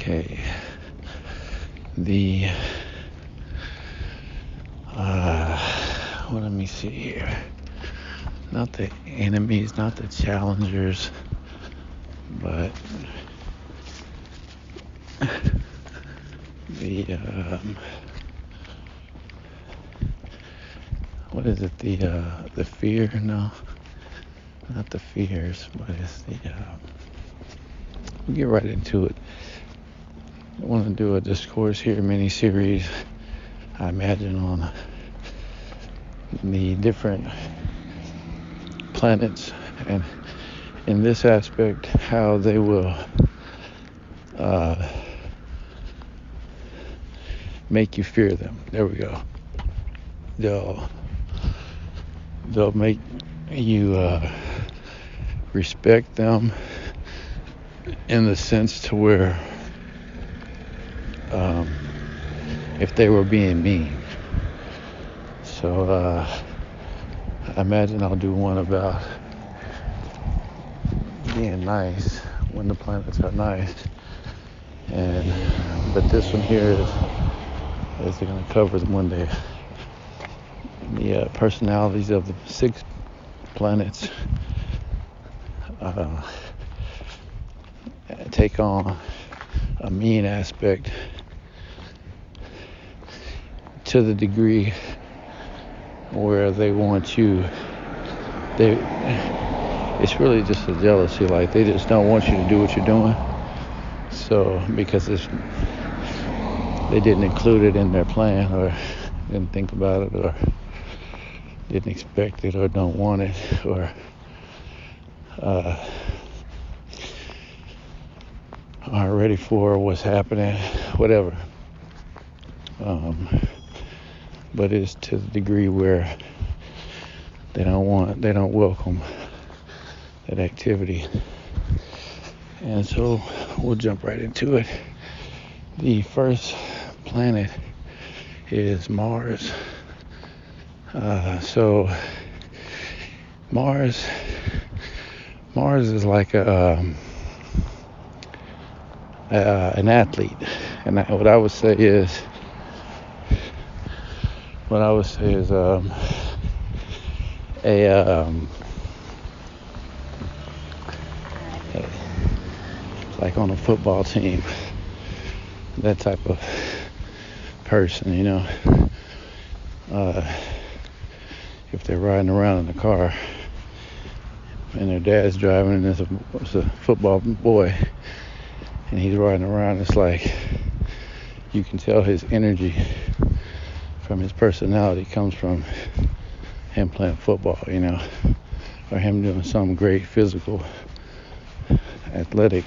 Okay. The let me see here. Not the enemies, not the challengers, but the what is it? The fear? No, not the fears, but it's the. We'll get right into it. I want to do a Discourse here mini-series, I imagine, on the different planets, and in this aspect, how they will make you fear them. There we go. They'll make you respect them in the sense to where if they were being mean. So I imagine I'll do one about being nice when the planets are nice, but this one here is going to cover the personalities of the 6 planets take on a mean aspect to the degree where they want you. It's really just a jealousy, like they just don't want you to do what you're doing. So because they didn't include it in their plan, or didn't think about it, or didn't expect it, or don't want it, or aren't ready for what's happening, whatever. But it's to the degree where they don't welcome that activity. And so we'll jump right into it. The first planet is Mars. So Mars is like an athlete, and what I would say is like on a football team, that type of person, if they're riding around in the car and their dad's driving and it's a football boy and he's riding around, it's like you can tell his energy from his personality comes from him playing football, or him doing some great physical, athletic.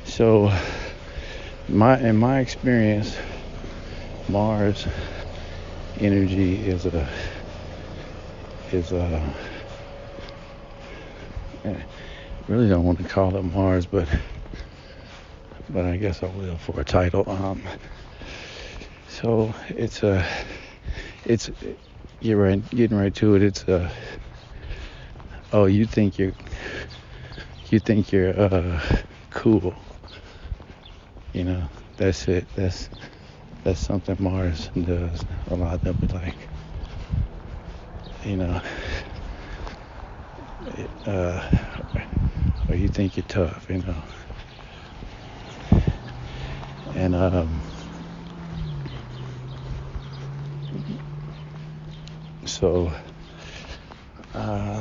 So in my experience, Mars energy is I really don't want to call it Mars, but I guess I will for a title. So it's you're right, getting right to it. It's you think you're cool, that's it. That's something Mars does a lot. They'll be like, or you think you're tough, and so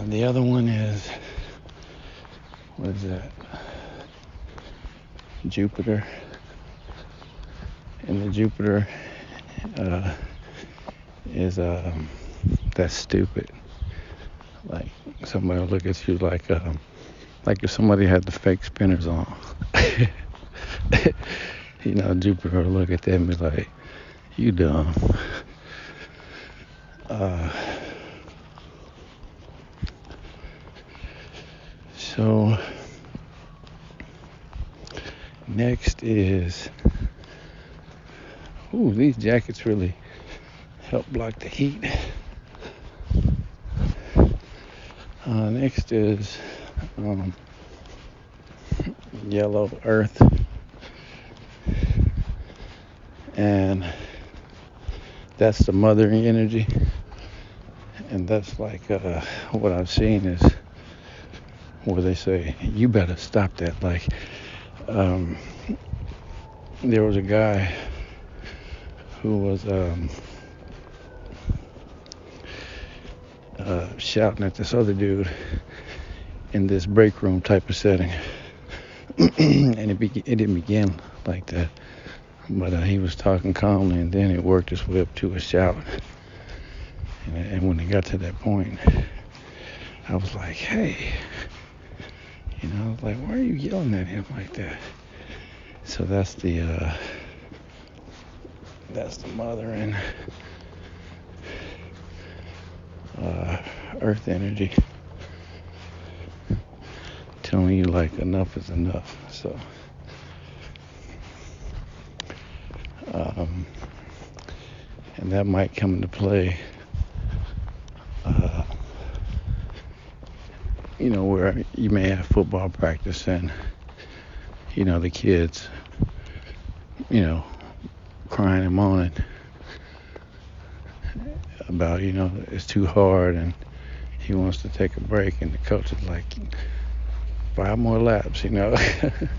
the other one is, what is that? Jupiter. And the Jupiter is that's stupid. Like somebody will look at you like if somebody had the fake spinners on. Jupiter will look at them and be like, you dumb. So next is, these jackets really help block the heat. Next is yellow earth, and that's the mother energy. And that's like what I've seen is where they say, you better stop that. Like, there was a guy who was shouting at this other dude in this break room type of setting. And it didn't begin like that. But he was talking calmly, and then it worked its way up to a shout. And when it got to that point, I was like, hey, I was like, why are you yelling at him like that? So that's the mother and earth energy telling you like enough is enough. So and that might come into play where you may have football practice and the kids crying and moaning about it's too hard and he wants to take a break, and the coach is like, 5 more laps. The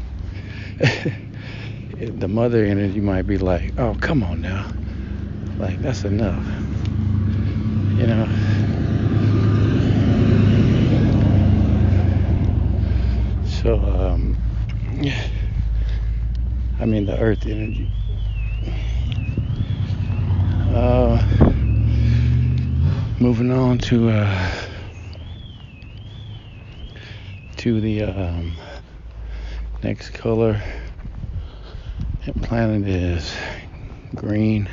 mother energy might be like, oh, come on now, like that's enough. So the earth energy. Moving on to the next color and planet is green,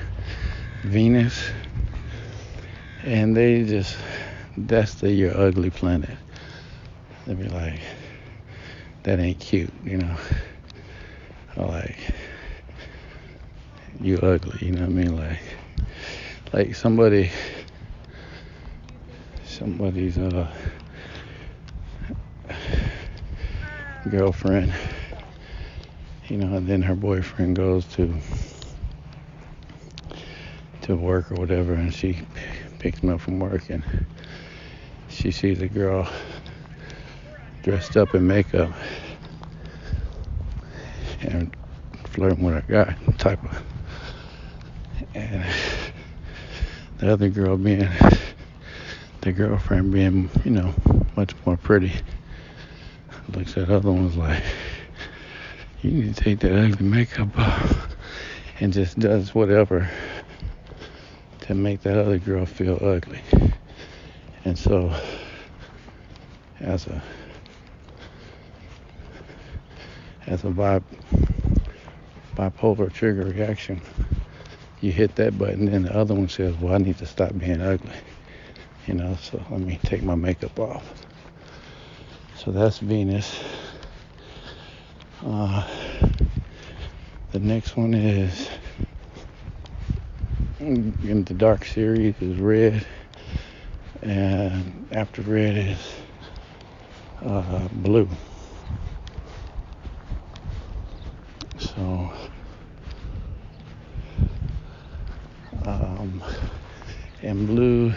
Venus, and that's your ugly planet. They'd be like, that ain't cute, or like, you ugly, like somebody's girlfriend, and then her boyfriend goes to work or whatever, and she picks him up from work, and she sees a girl dressed up in makeup and flirting with a guy type of, and the other girl being the girlfriend being much more pretty, looks at the other one's like, you need to take that ugly makeup off, and just does whatever to make that other girl feel ugly. And so as a bipolar trigger reaction, you hit that button and the other one says, well, I need to stop being ugly, so let me take my makeup off. So that's Venus. The next one is in the dark series is red, and after red is blue. So and blue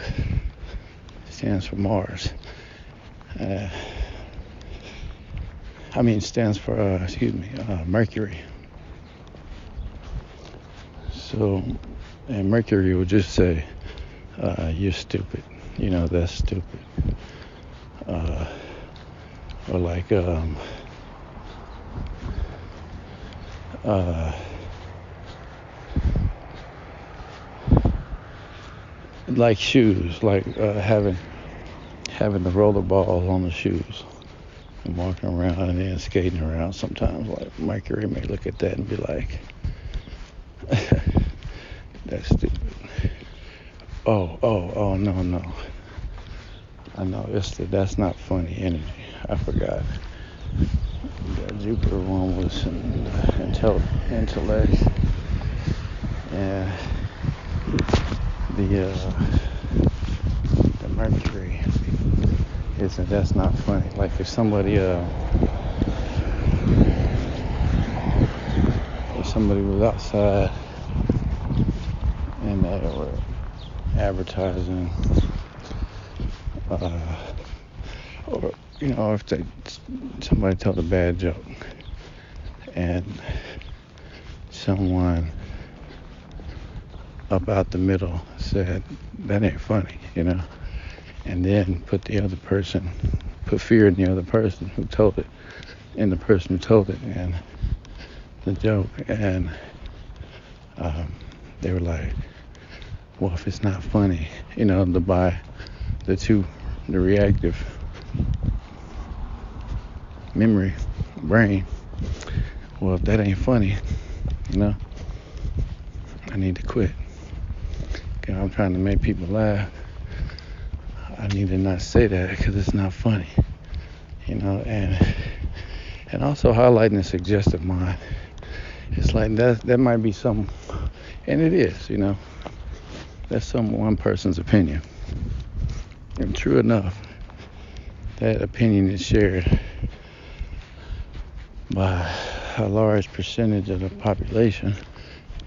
stands for Mars. Stands for Mercury. So, and Mercury would just say, you're stupid. That's stupid. Or like like shoes, like having the roller balls on the shoes and walking around and then skating around. Sometimes, like, Mercury may look at that and be like, that's stupid. Oh, no. I know, that's not funny energy. I forgot. The Jupiter one was intellect, and the Mercury is that that's not funny. Like if somebody was outside and they were advertising, or if somebody told a bad joke and someone about the middle said that ain't funny, and then put fear in the other person who told it, and the person who told it, and the joke, and they were like, well, if it's not funny, by the reactive memory brain, well, if that ain't funny, I need to quit. Okay, I'm trying to make people laugh. I need to not say that because it's not funny, and also highlighting the suggestive mind. It's like that might be some, and it is, that's one person's opinion. And true enough, that opinion is shared by a large percentage of the population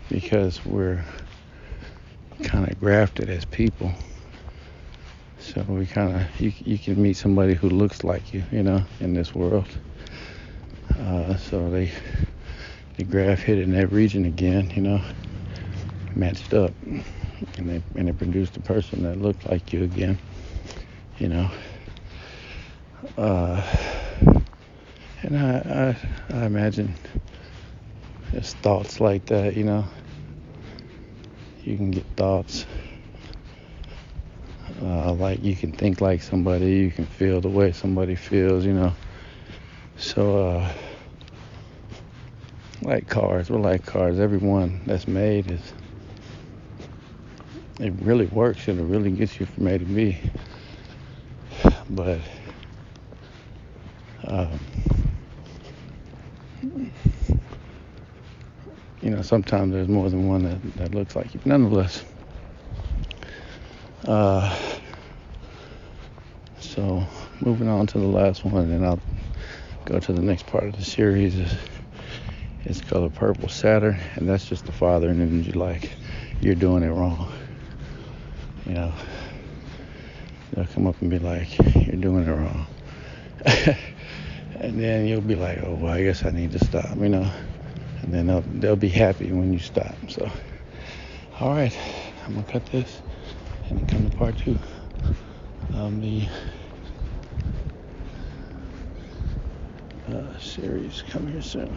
because we're kind of grafted as people. So we you can meet somebody who looks like you, in this world. So the graph hit in that region again, matched up, and they produced a person that looked like you again, and I imagine it's thoughts like that, you can get thoughts like you can think like somebody, you can feel the way somebody feels, so we're like cars. Everyone that's made it really works and it really gets you from A to B, but sometimes there's more than one that looks like you. Nonetheless, so moving on to the last one, and I'll go to the next part of the series. It's called Purple Saturn, and that's just the father energy, like you're doing it wrong. They'll come up and be like, you're doing it wrong. And then you'll be like, oh, well, I guess I need to stop, and then they'll be happy when you stop. So, all right, I'm gonna cut this and come to part 2 of the series. Come here soon.